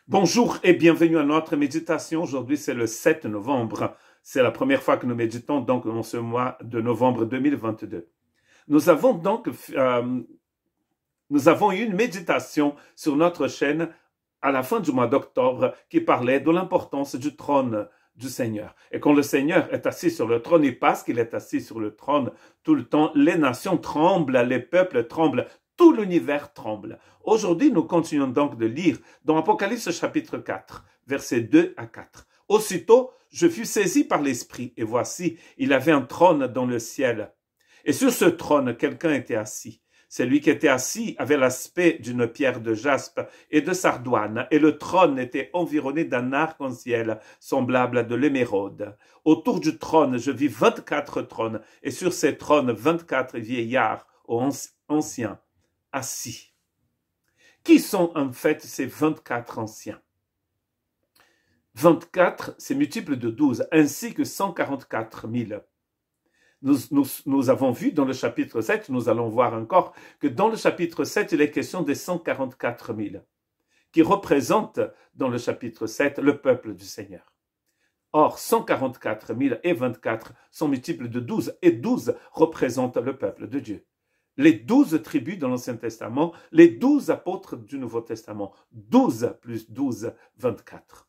Bonjour et bienvenue à notre méditation. Aujourd'hui, c'est le 7 novembre. C'est la première fois que nous méditons donc dans ce mois de novembre 2022. Nous avons eu une méditation sur notre chaîne à la fin du mois d'octobre qui parlait de l'importance du trône du Seigneur. Et quand le Seigneur est assis sur le trône, et parce qu'il est assis sur le trône tout le temps, les nations tremblent, les peuples tremblent, tout l'univers tremble. Aujourd'hui, nous continuons donc de lire dans Apocalypse chapitre 4, versets 2 à 4. Aussitôt, je fus saisi par l'Esprit, et voici, il avait un trône dans le ciel. Et sur ce trône, quelqu'un était assis. Celui qui était assis avait l'aspect d'une pierre de jaspe et de sardoine, et le trône était environné d'un arc-en-ciel semblable à de l'émeraude. Autour du trône, je vis 24 trônes, et sur ces trônes, 24 vieillards anciens, assis. Qui sont en fait ces 24 anciens? 24, c'est multiple de 12, ainsi que 144 000. Nous avons vu dans le chapitre 7, nous allons voir encore que dans le chapitre 7, il est question des 144 000, qui représentent dans le chapitre 7 le peuple du Seigneur. Or, 144 000 et 24 sont multiples de 12, et 12 représentent le peuple de Dieu. Les 12 tribus de l'Ancien Testament, les 12 apôtres du Nouveau Testament, 12 plus 12, 24.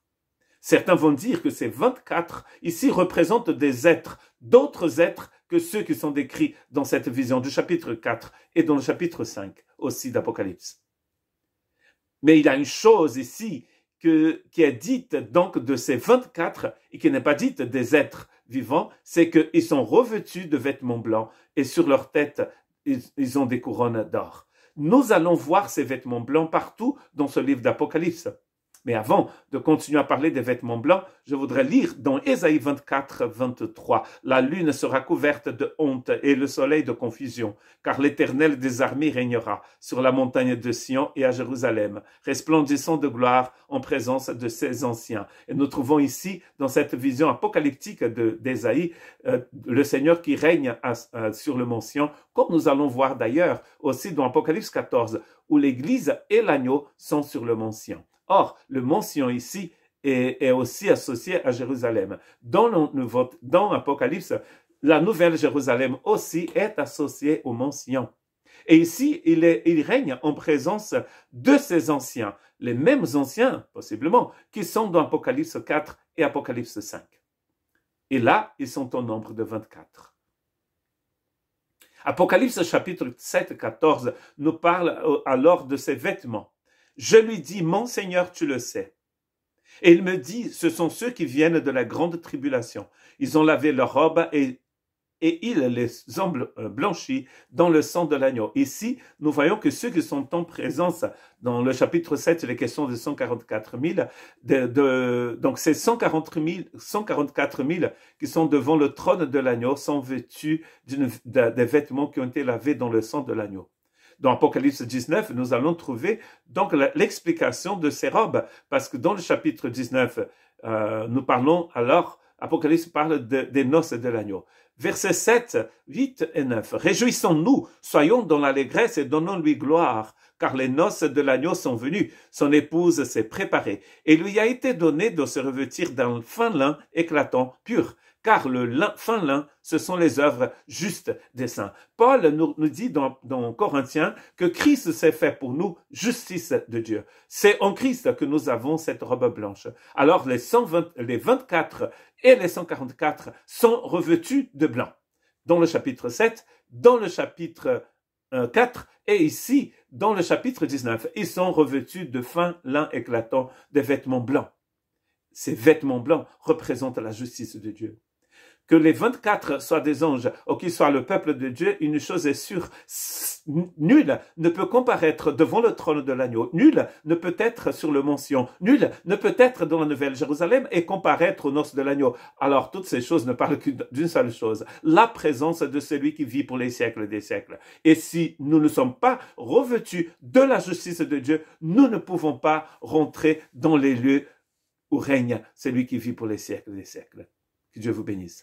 Certains vont dire que ces 24 ici représentent des êtres, d'autres êtres que ceux qui sont décrits dans cette vision du chapitre 4 et dans le chapitre 5 aussi d'Apocalypse. Mais il y a une chose ici qui est dite donc de ces 24 et qui n'est pas dite des êtres vivants, c'est qu'ils sont revêtus de vêtements blancs et sur leur tête, ils ont des couronnes d'or. Nous allons voir ces vêtements blancs partout dans ce livre d'Apocalypse. Mais avant de continuer à parler des vêtements blancs, je voudrais lire dans Ésaïe 24, 23. La lune sera couverte de honte et le soleil de confusion, car l'Éternel des armées régnera sur la montagne de Sion et à Jérusalem, resplendissant de gloire en présence de ses anciens. Et nous trouvons ici, dans cette vision apocalyptique d'Ésaïe, le Seigneur qui règne sur le mont Sion, comme nous allons voir d'ailleurs aussi dans Apocalypse 14, où l'Église et l'agneau sont sur le mont Sion. Or, le mont Sion ici est aussi associé à Jérusalem. Dans Apocalypse, la nouvelle Jérusalem aussi est associée au mont Sion. Et ici, il règne en présence de ces anciens, les mêmes anciens, possiblement, qui sont dans Apocalypse 4 et Apocalypse 5. Et là, ils sont au nombre de 24. Apocalypse chapitre 7, 14 nous parle alors de ces vêtements. Je lui dis, mon Seigneur, tu le sais. Et il me dit, ce sont ceux qui viennent de la grande tribulation. Ils ont lavé leurs robes et ils les ont blanchis dans le sang de l'agneau. Ici, nous voyons que ceux qui sont en présence, dans le chapitre 7, il est question de 144 000, donc ces 144 000 qui sont devant le trône de l'agneau sont vêtus des vêtements qui ont été lavés dans le sang de l'agneau. Dans Apocalypse 19, nous allons trouver donc l'explication de ces robes, parce que dans le chapitre 19, nous parlons alors, Apocalypse parle des noces de l'agneau. Versets 7, 8 et 9. Réjouissons-nous, soyons dans l'allégresse et donnons-lui gloire, car les noces de l'agneau sont venues, son épouse s'est préparée, et lui a été donné de se revêtir d'un fin lin éclatant, pur, car le fin lin, ce sont les œuvres justes des saints. Paul nous dit dans Corinthiens que Christ s'est fait pour nous justice de Dieu. C'est en Christ que nous avons cette robe blanche. Alors les 24 et les 144 sont revêtus de blanc. Dans le chapitre 7, dans le chapitre 4 et ici, dans le chapitre 19, ils sont revêtus de fin lin éclatant, des vêtements blancs. Ces vêtements blancs représentent la justice de Dieu. Que les 24 soient des anges ou qu'ils soient le peuple de Dieu, une chose est sûre, nul ne peut comparaître devant le trône de l'agneau, nul ne peut être sur le mont Sion, nul ne peut être dans la nouvelle Jérusalem et comparaître aux noces de l'agneau. Alors toutes ces choses ne parlent que d'une seule chose, la présence de celui qui vit pour les siècles des siècles. Et si nous ne sommes pas revêtus de la justice de Dieu, nous ne pouvons pas rentrer dans les lieux où règne celui qui vit pour les siècles des siècles. Que Dieu vous bénisse.